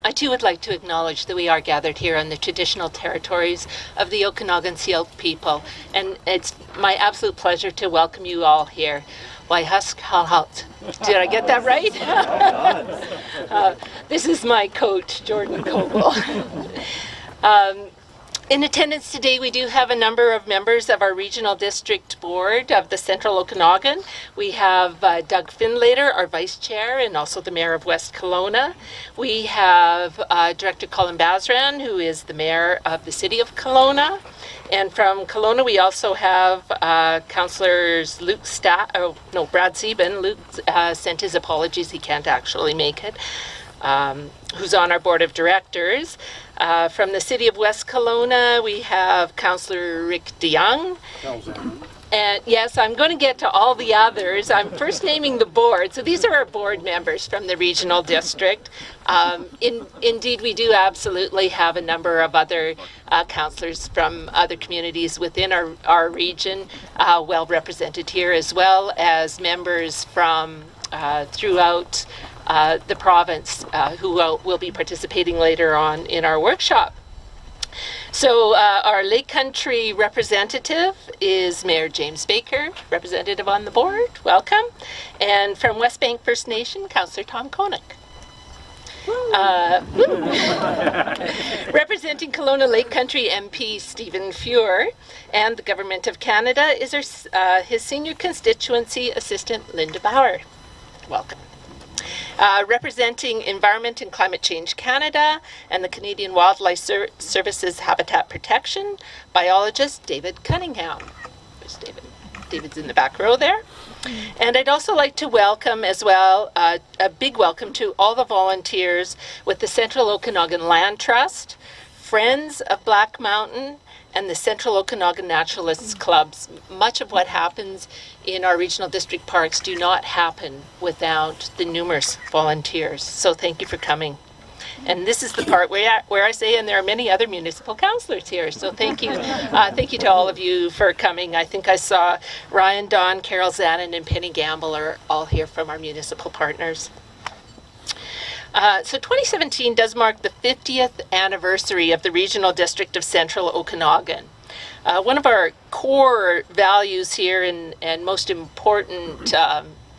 I too would like to acknowledge that we are gathered here on the traditional territories of the Okanagan Silt people, and it's my absolute pleasure to welcome you all here. Did I get that right? This is my coach, Jordan Coble. In attendance today, we do have a number of members of our Regional District Board of the Central Okanagan. We have Doug Finlater, our Vice Chair, and also the Mayor of West Kelowna. We have Director Colin Bazran, who is the Mayor of the City of Kelowna. And from Kelowna, we also have Councillors Brad Sieben. Luke sent his apologies, he can't actually make it. Who's on our board of directors. From the City of West Kelowna, we have Councillor Rick DeYoung. And yes, I'm going to get to all the others. I'm first naming the board. So these are our board members from the regional district. Indeed, we do absolutely have a number of other councillors from other communities within our region, well represented here, as well as members from throughout the province who will be participating later on in our workshop. So our Lake Country representative is Mayor James Baker, representative on the board. Welcome. And from Westbank First Nation, Councillor Tom Konek. Representing Kelowna Lake Country MP Stephen Fuhr, and the Government of Canada is his senior constituency assistant Linda Bauer. Welcome. Representing Environment and Climate Change Canada and the Canadian Wildlife Services Habitat Protection, biologist David Cunningham. There's David. David's in the back row there. And I'd also like to welcome as well, a big welcome to all the volunteers with the Central Okanagan Land Trust, Friends of Black Mountain, and the Central Okanagan Naturalists Clubs. Much of what happens in our regional district parks do not happen without the numerous volunteers. So thank you for coming. And this is the part where I say, and there are many other municipal councillors here. So thank you. Thank you to all of you for coming. I think I saw Ryan, Don, Carol Zanin, and Penny Gamble are all here from our municipal partners. So 2017 does mark the 50th anniversary of the Regional District of Central Okanagan. One of our core values here and most important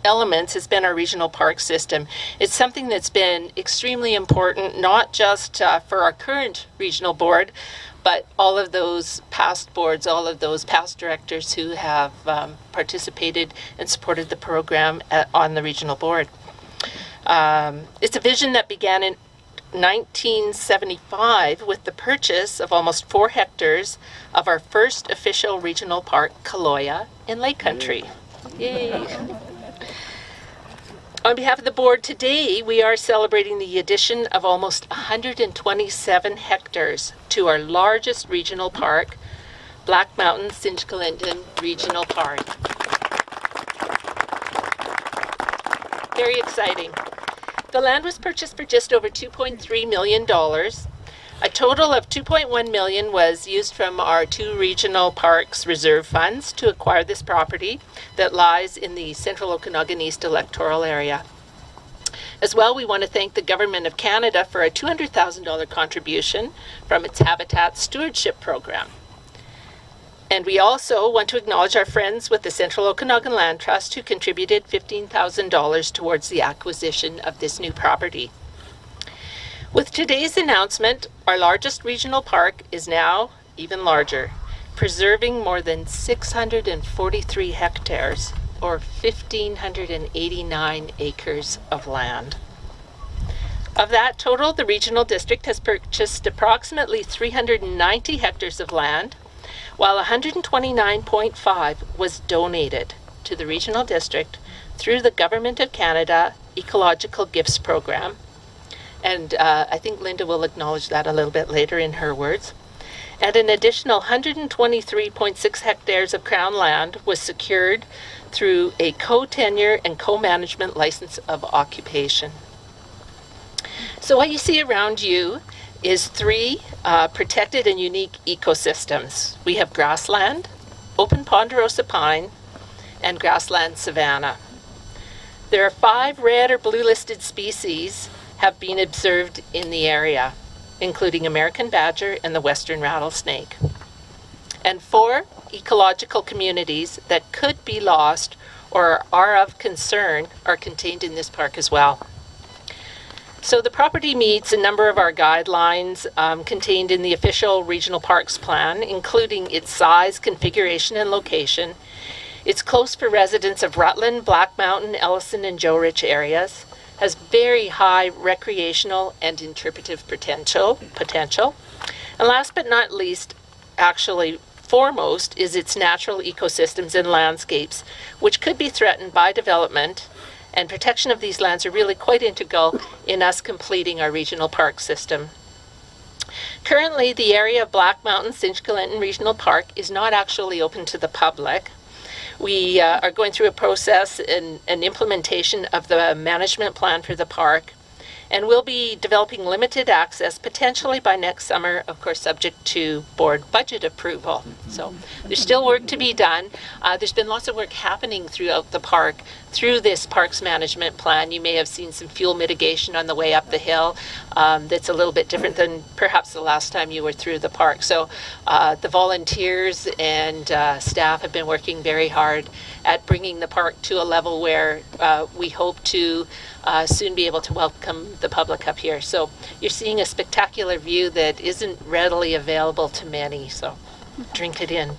elements has been our regional park system. It's something that's been extremely important, not just for our current regional board, but all of those past boards, all of those past directors who have participated and supported the program on the regional board. It's a vision that began in 1975 with the purchase of almost 4 hectares of our first official regional park, Kelowna, in Lake Country. Yay! On behalf of the board today, we are celebrating the addition of almost 127 hectares to our largest regional park, Black Mountain sntsk'il'ntn Regional Park. Very exciting. The land was purchased for just over $2.3 million. A total of $2.1 million was used from our 2 regional parks reserve funds to acquire this property that lies in the Central Okanagan East electoral area. As well, we want to thank the Government of Canada for a $200,000 contribution from its Habitat Stewardship Program. And we also want to acknowledge our friends with the Central Okanagan Land Trust who contributed $15,000 towards the acquisition of this new property. With today's announcement, our largest regional park is now even larger, preserving more than 643 hectares or 1,589 acres of land. Of that total, the regional district has purchased approximately 390 hectares of land, while 129.5 was donated to the regional district through the Government of Canada Ecological Gifts Program. And I think Linda will acknowledge that a little bit later in her words. And an additional 123.6 hectares of Crown land was secured through a co-tenure and co-management license of occupation. So what you see around you is 3 protected and unique ecosystems. We have grassland, open ponderosa pine, and grassland savanna. There are 5 red or blue listed species have been observed in the area, including American badger and the western rattlesnake. And 4 ecological communities that could be lost or are of concern are contained in this park as well. So the property meets a number of our guidelines contained in the official Regional Parks Plan, including its size, configuration, and location. It's close for residents of Rutland, Black Mountain, Ellison, and Joe Rich areas, has very high recreational and interpretive potential. And last but not least, actually foremost, is its natural ecosystems and landscapes, which could be threatened by development, and protection of these lands are really quite integral in us completing our regional park system. Currently, the area of Black Mountain sntsk'il'ntn Regional Park is not actually open to the public. We are going through a process and an implementation of the management plan for the park, and we'll be developing limited access potentially by next summer, of course subject to board budget approval. So there's still work to be done. There's been lots of work happening throughout the park through this parks management plan. You may have seen some fuel mitigation on the way up the hill that's a little bit different than perhaps the last time you were through the park. So the volunteers and staff have been working very hard at bringing the park to a level where we hope to soon be able to welcome the public up here. So you're seeing a spectacular view that isn't readily available to many, so drink it in.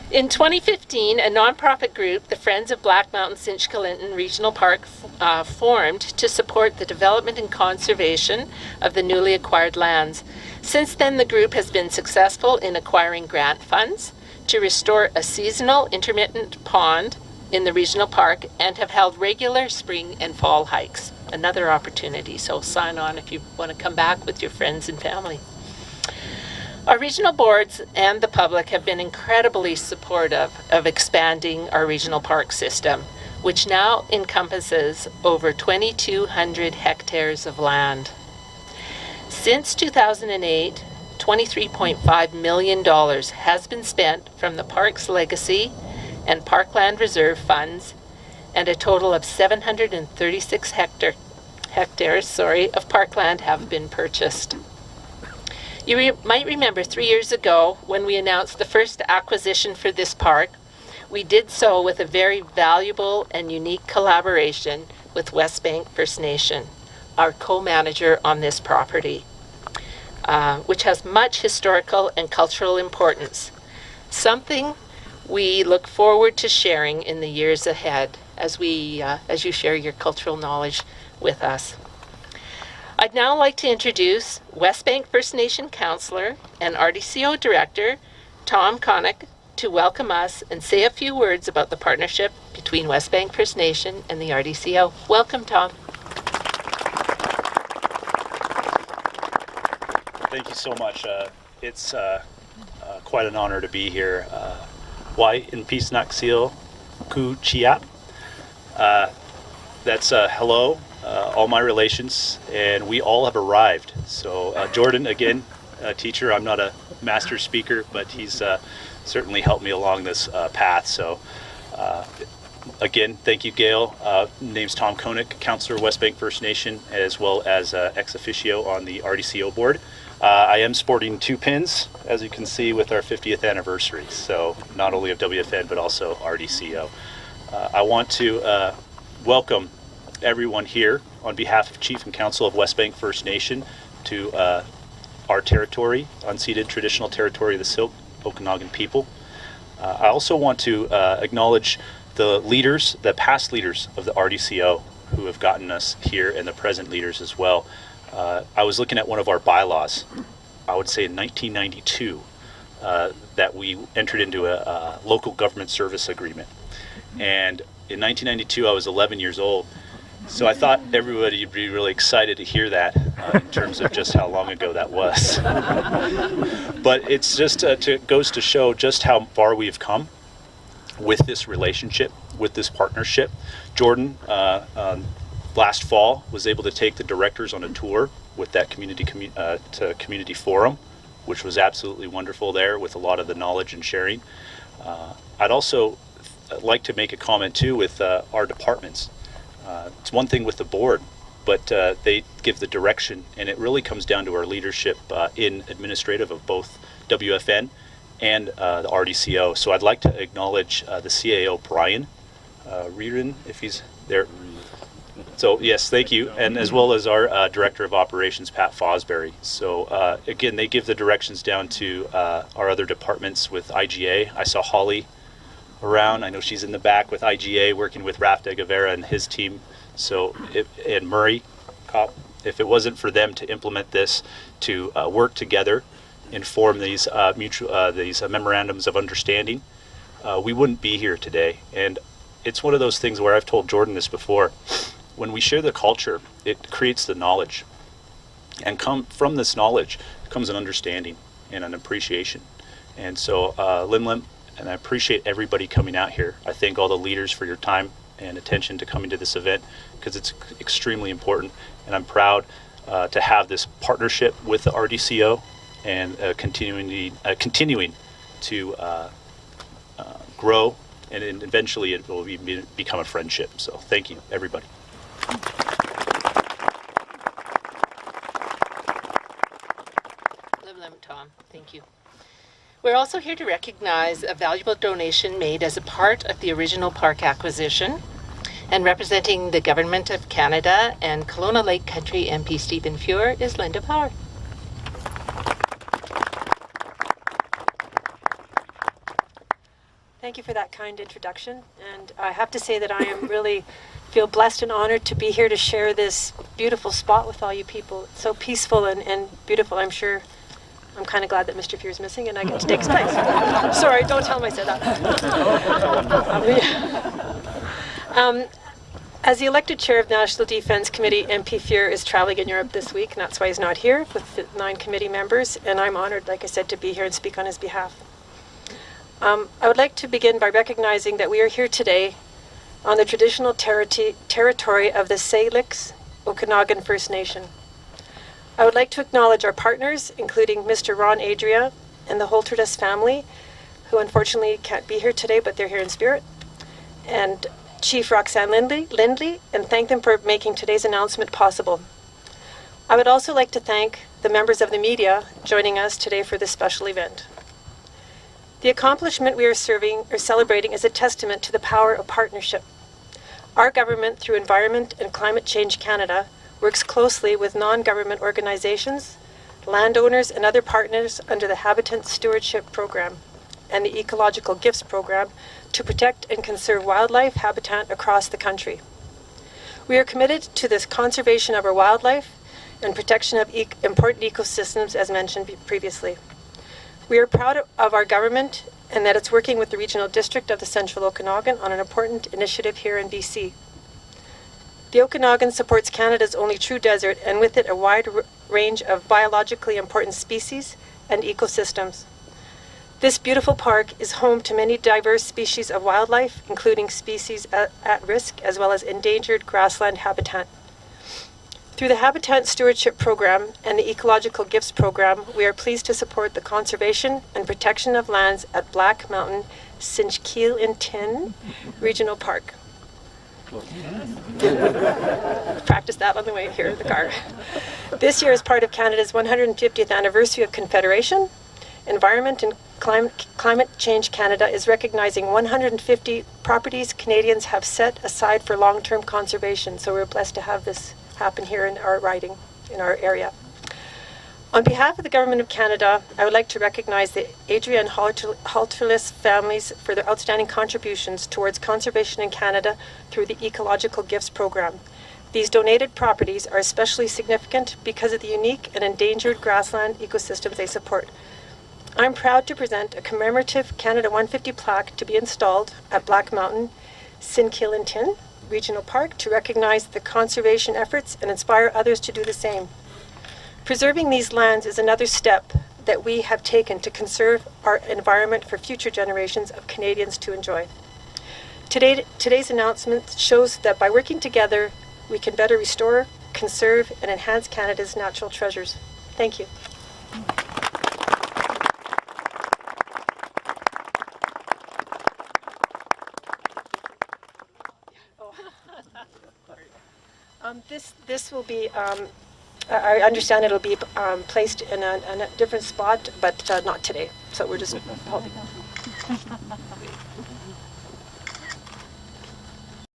In 2015, a nonprofit group, the Friends of Black Mountain sntsk'il'ntn Regional Park, formed to support the development and conservation of the newly acquired lands. Since then, the group has been successful in acquiring grant funds to restore a seasonal intermittent pond in the regional park and have held regular spring and fall hikes. Another opportunity, so sign on if you want to come back with your friends and family. Our regional boards and the public have been incredibly supportive of expanding our regional park system, which now encompasses over 2,200 hectares of land. Since 2008, $23.5 million has been spent from the park's legacy and Parkland Reserve funds, and a total of 736 hectares of parkland have been purchased. You might remember 3 years ago when we announced the first acquisition for this park, we did so with a very valuable and unique collaboration with Westbank First Nation, our co-manager on this property, which has much historical and cultural importance, something we look forward to sharing in the years ahead as you share your cultural knowledge with us. I'd now like to introduce Westbank First Nation Councillor and RDCO Director, Tom Konek, to welcome us and say a few words about the partnership between Westbank First Nation and the RDCO. Welcome, Tom. Thank you so much. It's quite an honor to be here. Why in sntsk'il'ntn. That's hello, all my relations, and we all have arrived. So Jordan, again, a teacher. I'm not a master speaker, but he's certainly helped me along this path. So again, thank you, Gail. Name's Tom Konek, Councillor, Westbank First Nation, as well as ex officio on the RDCO board. I am sporting 2 pins, as you can see, with our 50th anniversary. So not only of WFN, but also RDCO. I want to welcome everyone here on behalf of Chief and Council of Westbank First Nation to our territory, unceded traditional territory of the Silk Okanagan people. I also want to acknowledge the leaders, the past leaders of the RDCO who have gotten us here, and the present leaders as well. I was looking at one of our bylaws, I would say in 1992, that we entered into a local government service agreement. And in 1992, I was 11 years old. So I thought everybody would be really excited to hear that in terms of just how long ago that was. But it's just goes to show just how far we've come with this relationship, with this partnership. Jordan, last fall, was able to take the directors on a tour with that community forum, which was absolutely wonderful there with a lot of the knowledge and sharing. I'd also like to make a comment too with our departments. It's one thing with the board, but they give the direction, and it really comes down to our leadership in administrative of both WFN and the RDCO. So I'd like to acknowledge the CAO, Brian Reardon, if he's there. So yes, thank you, and as well as our Director of Operations, Pat Fosbury. So again, they give the directions down to our other departments with IGA. I saw Holly around. I know she's in the back with IGA, working with Raf de Guevara and his team. So, and Murray Cop, if it wasn't for them to implement this, to work together and form these these memorandums of understanding, we wouldn't be here today. And it's one of those things where I've told Jordan this before. When we share the culture, it creates the knowledge, and from this knowledge comes an understanding and an appreciation. And so, Lim, and I appreciate everybody coming out here. I thank all the leaders for your time and attention to coming to this event, because it's extremely important, and I'm proud to have this partnership with the RDCO and continuing to grow, and eventually it will become a friendship. So thank you, everybody. Tom, thank you. We're also here to recognize a valuable donation made as a part of the original park acquisition, and representing the Government of Canada and Kelowna Lake Country MP Stephen Fuhr is Linda Bauer. Thank you for that kind introduction, and I have to say that I am really feel blessed and honored to be here to share this beautiful spot with all you people. It's so peaceful and beautiful. I'm sure I'm kind of glad that Mr. Fuhr is missing and I get to take his place. Sorry, don't tell him I said that. As the elected chair of the National Defence Committee, MP Fuhr is traveling in Europe this week, and that's why he's not here with the 9 committee members, and I'm honored, like I said, to be here and speak on his behalf. I would like to begin by recognizing that we are here today on the traditional territory of the Ts'il'ntn Okanagan First Nation. I would like to acknowledge our partners, including Mr. Ron Adria and the Holterdus family, who unfortunately can't be here today, but they're here in spirit, and Chief Roxanne Lindley, and thank them for making today's announcement possible. I would also like to thank the members of the media joining us today for this special event. The accomplishment we are celebrating is a testament to the power of partnership. Our government, through Environment and Climate Change Canada, works closely with non-government organizations, landowners, and other partners under the Habitat Stewardship Program and the Ecological Gifts Program to protect and conserve wildlife habitat across the country. We are committed to this conservation of our wildlife and protection of important ecosystems, as mentioned previously. We are proud of our government and that it's working with the Regional District of the Central Okanagan on an important initiative here in BC. The Okanagan supports Canada's only true desert, and with it a wide range of biologically important species and ecosystems. This beautiful park is home to many diverse species of wildlife, including species at risk as well as endangered grassland habitat. Through the Habitat Stewardship Program and the Ecological Gifts Program, we are pleased to support the conservation and protection of lands at Black Mountain sntsk'il'ntn Regional Park. Practice that on the way here in the car. This year, as part of Canada's 150th anniversary of Confederation, Environment and Climate Change Canada is recognizing 150 properties Canadians have set aside for long-term conservation. So we're blessed to have this happen here in our riding, in our area. On behalf of the Government of Canada, I would like to recognize the Adria and Holterdus families for their outstanding contributions towards conservation in Canada through the Ecological Gifts Program. These donated properties are especially significant because of the unique and endangered grassland ecosystems they support. I'm proud to present a commemorative Canada 150 plaque to be installed at Black Mountain sntsk'il'ntn Regional Park to recognize the conservation efforts and inspire others to do the same. Preserving these lands is another step that we have taken to conserve our environment for future generations of Canadians to enjoy. Today's announcement shows that by working together, we can better restore, conserve, and enhance Canada's natural treasures. Thank you. This will be, I understand it'll be placed in a different spot, but not today. So we're just holding.